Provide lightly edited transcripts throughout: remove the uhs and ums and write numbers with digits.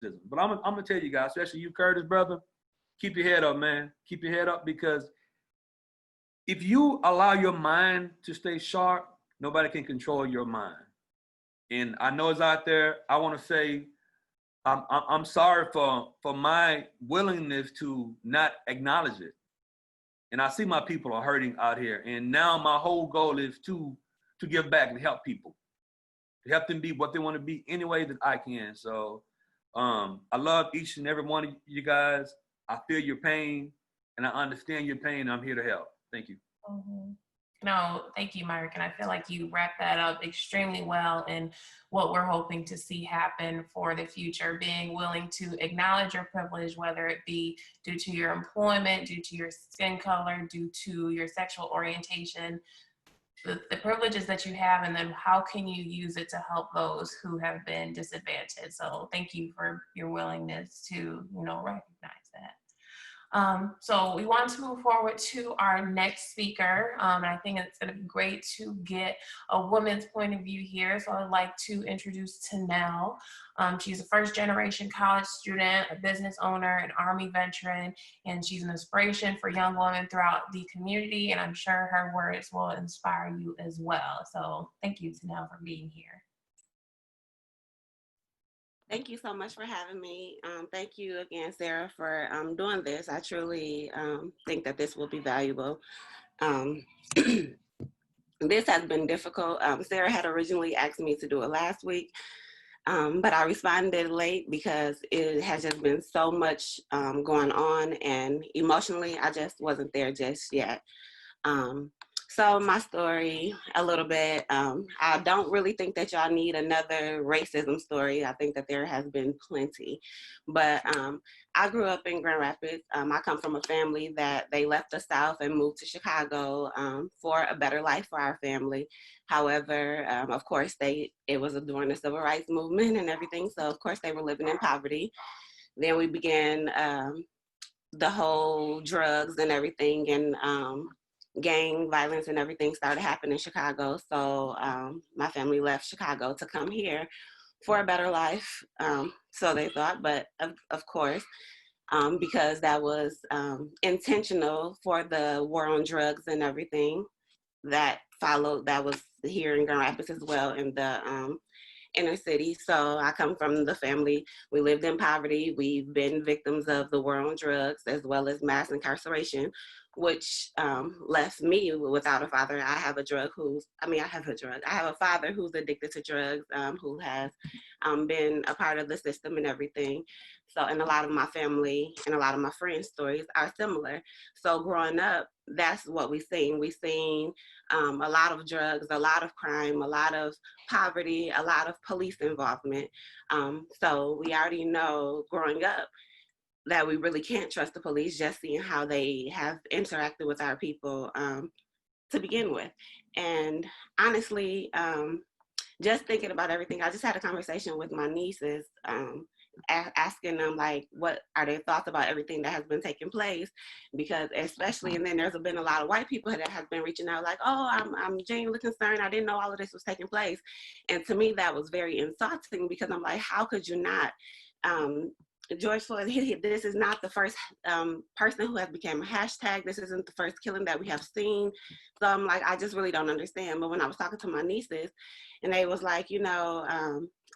But I'm gonna tell you guys, especially you, Curtis, brother, keep your head up, man. Keep your head up because if you allow your mind to stay sharp, nobody can control your mind. And I know it's out there. I want to say I'm sorry for my willingness to not acknowledge it. And I see my people are hurting out here. And now my whole goal is to give back and help people, to help them be what they want to be any way that I can. So I love each and every one of you guys. I feel your pain and I understand your pain. I'm here to help. Thank you. Mm-hmm. No, thank you, Myrick. And I feel like you wrapped that up extremely well in what we're hoping to see happen for the future, being willing to acknowledge your privilege, whether it be due to your employment, due to your skin color, due to your sexual orientation, the privileges that you have, and then how can you use it to help those who have been disadvantaged. So thank you for your willingness to, recognize that. So we want to move forward to our next speaker. And I think it's going to be great to get a woman's point of view here. So I'd like to introduce Tanell. She's a first generation college student, a business owner, an Army veteran, and she's an inspiration for young women throughout the community. And I'm sure her words will inspire you as well. So thank you, Tanell, for being here. Thank you so much for having me. Thank you again, Sarah, for doing this. I truly think that this will be valuable. This has been difficult. Sarah had originally asked me to do it last week, but I responded late because it has just been so much going on, and emotionally, I just wasn't there just yet. So my story a little bit, I don't really think that y'all need another racism story. I think that there has been plenty, but I grew up in Grand Rapids. I come from a family that they left the South and moved to Chicago for a better life for our family. However, of course, it was during the Civil Rights Movement and everything. So of course they were living in poverty. Then we began the whole drugs and everything, and gang violence and everything started happening in Chicago. So my family left Chicago to come here for a better life. So they thought, but of course, because that was intentional for the war on drugs and everything that followed, that was here in Grand Rapids as well in the inner city. So I come from the family. We lived in poverty. We've been victims of the war on drugs as well as mass incarceration, which left me without a father. I have a father who's addicted to drugs, who has been a part of the system and everything. So, and a lot of my family and a lot of my friends' stories are similar. So growing up, that's what we've seen. We've seen a lot of drugs, a lot of crime, a lot of poverty, a lot of police involvement. So we already know growing up that we really can't trust the police, just seeing how they have interacted with our people to begin with. And honestly, just thinking about everything, I just had a conversation with my nieces, asking them like, what are their thoughts about everything that has been taking place? Because especially, and then there's been a lot of white people that have been reaching out like, oh, I'm genuinely concerned. I didn't know all of this was taking place. And to me, that was very insulting, because I'm like, how could you not? George Floyd, this is not the first person who has become a hashtag. This isn't the first killing that we have seen. So I'm like, I just really don't understand. But when I was talking to my nieces, and they was like,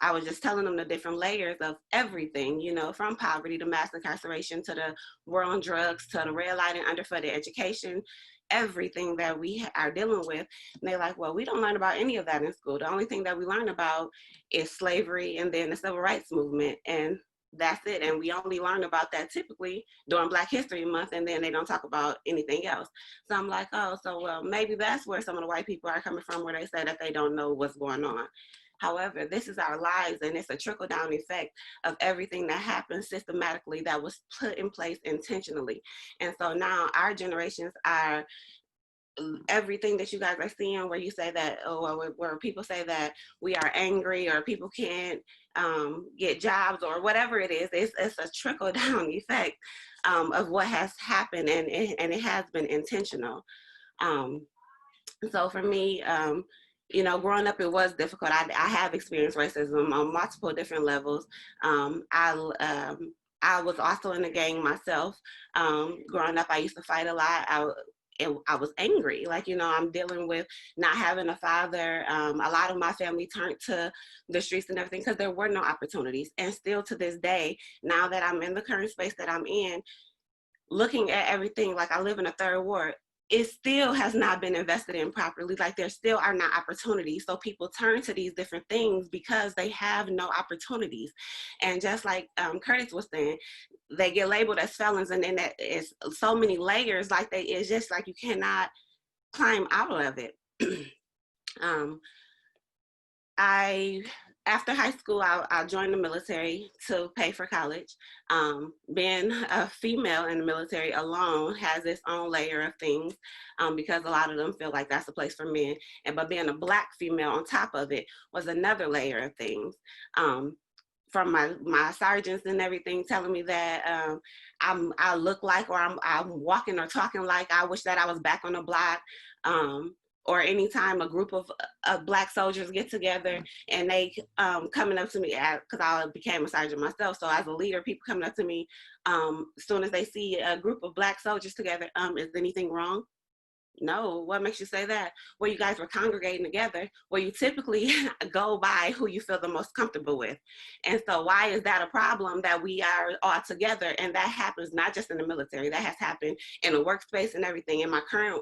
I was just telling them the different layers of everything, from poverty to mass incarceration to the war on drugs to the red light and underfunded education, everything that we are dealing with. And they're like, well, we don't learn about any of that in school. The only thing that we learn about is slavery and then the civil rights movement. And that's it. And we only learn about that typically during Black History Month, and then they don't talk about anything else. So I'm like, oh, so well, maybe that's where some of the white people are coming from, where they say that they don't know what's going on. However, this is our lives, and it's a trickle-down effect of everything that happens systematically that was put in place intentionally. And so now our generations are everything that you guys are seeing, where you say that, where people say that we are angry or people can't get jobs or whatever it is, it's a trickle down effect of what has happened, and it has been intentional. So for me, growing up, it was difficult. I have experienced racism on multiple different levels. I was also in the gang myself. Growing up, I used to fight a lot. I was angry. Like, I'm dealing with not having a father. A lot of my family turned to the streets and everything because there were no opportunities. And still to this day, now that I'm in the current space that I'm in, looking at everything, like I live in a third ward, it still has not been invested in properly. Like there still are not opportunities. So people turn to these different things because they have no opportunities. And just like Curtis was saying, they get labeled as felons, and then that is so many layers. Like it's just like you cannot climb out of it. After high school, I joined the military to pay for college. Being a female in the military alone has its own layer of things, because a lot of them feel like that's a place for men. But being a Black female on top of it was another layer of things. From my sergeants and everything telling me that I look like, or I'm walking or talking like I wish that I was back on the block. Or anytime a group of Black soldiers get together and they coming up to me, because I became a sergeant myself, so as a leader, people coming up to me as soon as they see a group of Black soldiers together, is anything wrong? No. What makes you say that? Well, you guys were congregating together. Well, you typically go by who you feel the most comfortable with. And so why is that a problem that we are all together? And that happens not just in the military, that has happened in a workspace and everything. In my current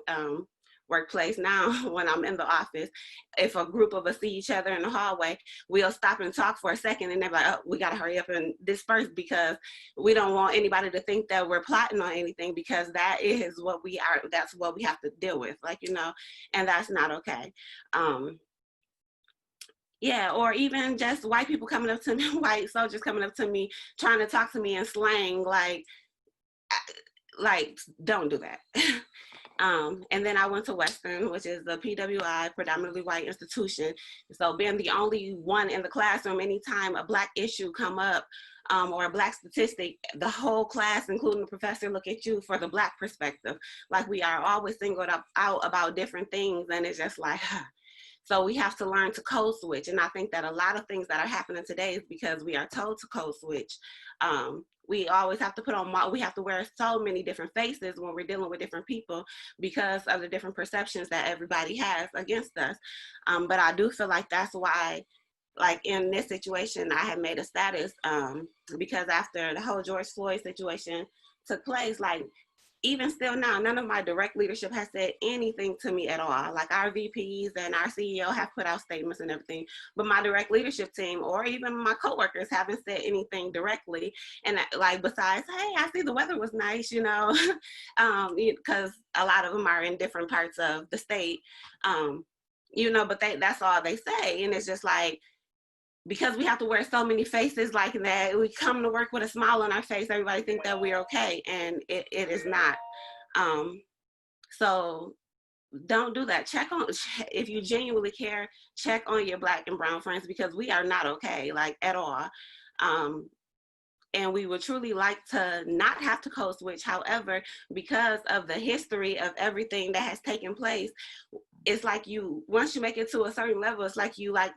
workplace now, when I'm in the office, if a group of us see each other in the hallway, we'll stop and talk for a second, and they're like, oh, we got to hurry up and disperse because we don't want anybody to think that we're plotting on anything, because that is what we are. That's what we have to deal with, and that's not okay. Yeah, or even just white people coming up to me, white soldiers coming up to me, trying to talk to me in slang, like don't do that. And then I went to Western, which is a PWI, predominantly white institution. So being the only one in the classroom, anytime a Black issue come up, or a Black statistic, the whole class, including the professor, look at you for the Black perspective. Like we are always singled out about different things, and it's just like, so we have to learn to code switch. And I think that a lot of things that are happening today is because we are told to code switch. We always have to we have to wear so many different faces when we're dealing with different people because of the different perceptions that everybody has against us. But I do feel like that's why, like in this situation, I had made a status because after the whole George Floyd situation took place, like even still now, none of my direct leadership has said anything to me at all. Like our VPs and our CEO have put out statements and everything, but my direct leadership team or even my coworkers haven't said anything directly. And like, besides, hey, I see the weather was nice, because a lot of them are in different parts of the state, but that's all they say. And it's just like, because we have to wear so many faces like that, we come to work with a smile on our face, everybody think that we're okay, and it is not. So don't do that. If you genuinely care, check on your Black and brown friends, because we are not okay, like at all. And we would truly like to not have to code switch. However, because of the history of everything that has taken place, it's like once you make it to a certain level, it's like you are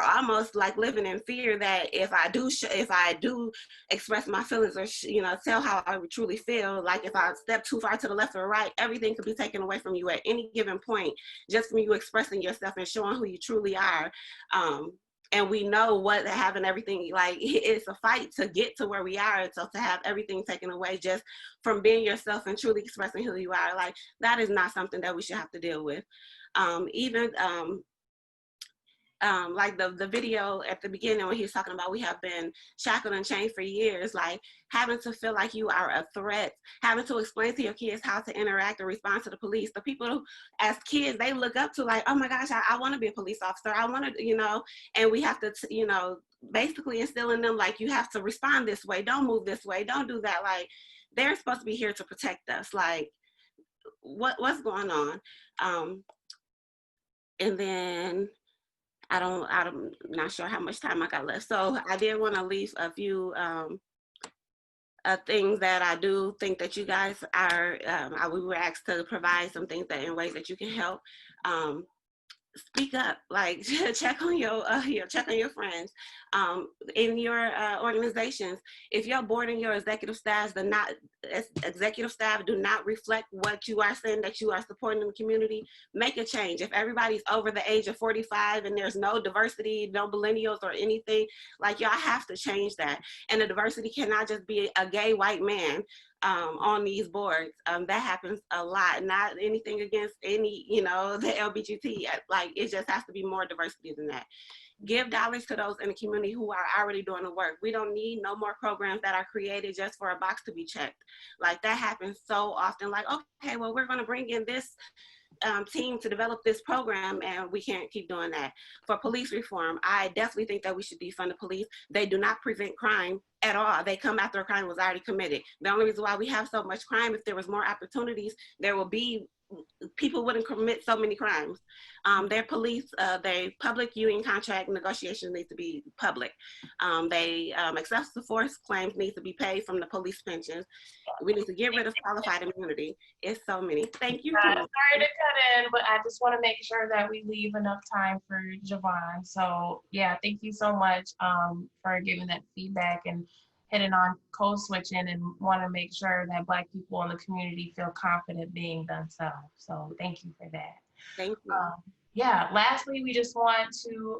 almost like living in fear that if I do express my feelings or tell how I truly feel, like if I step too far to the left or right, everything could be taken away from you at any given point, just from you expressing yourself and showing who you truly are. And we know what having everything, like it's a fight to get to where we are. So to have everything taken away just from being yourself and truly expressing who you are, like that is not something that we should have to deal with. Like the video at the beginning when he was talking about we have been shackled and chained for years, like having to feel like you are a threat, having to explain to your kids how to interact or respond to the police. The people who, as kids, they look up to, like, oh my gosh, I want to be a police officer. I want to, and we have to, basically instill in them, like, you have to respond this way. Don't move this way. Don't do that. Like, they're supposed to be here to protect us. Like, what's going on? And then I'm not sure how much time I got left. So I did want to leave a few things that I do think that you guys are, we were asked to provide some things that in ways that you can help. speak up, like check on check on your friends. In your organizations, if your board and your executive staff do not reflect what you are saying that you are supporting in the community, make a change. If everybody's over the age of 45 and there's no diversity, no millennials or anything, like y'all have to change that. And the diversity cannot just be a gay white man on these boards. That happens a lot. Not anything against any, the LGBT. Like, it just has to be more diversity than that. Give dollars to those in the community who are already doing the work. We don't need no more programs that are created just for a box to be checked. Like, that happens so often. Like, okay, well, we're going to bring in this team to develop this program, and we can't keep doing that. For police reform, I definitely think that we should defund the police. They do not prevent crime at all. They come after a crime was already committed. The only reason why we have so much crime, if there was more opportunities, people wouldn't commit so many crimes. Their public union contract negotiations need to be public. Excessive force claims need to be paid from the police pensions. We need to get rid of qualified immunity. It's so many. Thank you. Sorry to cut in, but I just want to make sure that we leave enough time for Javon. So yeah, thank you so much for giving that feedback and hitting on code switching, and want to make sure that Black people in the community feel confident being themselves. So thank you for that. Thank you. Yeah, lastly, we just want to